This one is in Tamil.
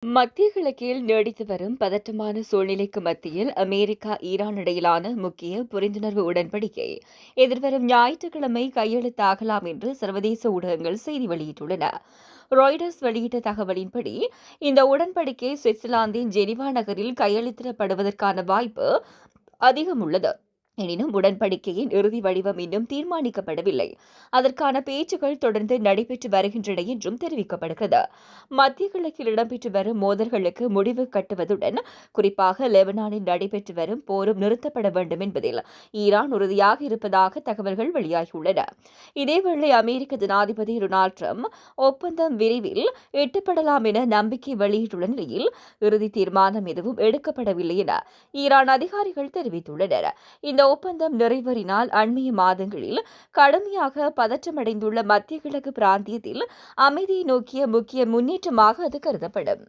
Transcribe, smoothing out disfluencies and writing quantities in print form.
மத்திய கிழக்கில் நீடித்து வரும் பதற்றமான சூழ்நிலைக்கு மத்தியில் அமெரிக்கா ஈரான் இடையிலான முக்கிய புரிந்துணர்வு உடன்படிக்கை எதிர்வரும் ஞாயிற்றுக்கிழமை கையெழுத்தாகலாம் என்று சர்வதேச ஊடகங்கள் செய்தி வெளியிட்டுள்ளன. ராய்டர்ஸ் வெளியிட்ட தகவலின்படி இந்த உடன்படிக்கை சுவிட்சர்லாந்தின் ஜெனிவா நகரில் கையெழுத்திடப்படுவதற்கான வாய்ப்பு அதிகம் உள்ளது. எனினும் உடன்படிக்கையின் இறுதி வடிவம் இன்னும் தீர்மானிக்கப்படவில்லை. அதற்கான பேச்சுக்கள் தொடர்ந்து நடைபெற்று வருகின்றன என்றும் தெரிவிக்கப்படுகிறது. மத்திய கிழக்கில் இடம்பெற்று வரும் மோதல்களுக்கு முடிவு கட்டுவதுடன் குறிப்பாக லெபனானில் நடைபெற்று வரும் போரும் நிறுத்தப்பட வேண்டும் என்பதில் ஈரான் உறுதியாக இருப்பதாக தகவல்கள் வெளியாகியுள்ளன. இதேவேளை அமெரிக்க ஜனாதிபதி டொனால்டு டிரம்ப் ஒப்பந்தம் விரைவில் எட்டப்படலாம் என நம்பிக்கை வெளியிட்டுள்ள நிலையில் இறுதி தீர்மானம் எதுவும் எடுக்கப்படவில்லை என ஈரான் அதிகாரிகள் தெரிவித்துள்ளனர். இந்த ஒப்பந்தம் நிறைவேறினால் அண்மைய மாதங்களில் கடுமையாக பதற்றமடைந்துள்ள மத்திய கிழக்கு பிராந்தியத்தில் அமைதியை நோக்கிய முக்கிய முன்னேற்றமாக அது கருதப்படும்.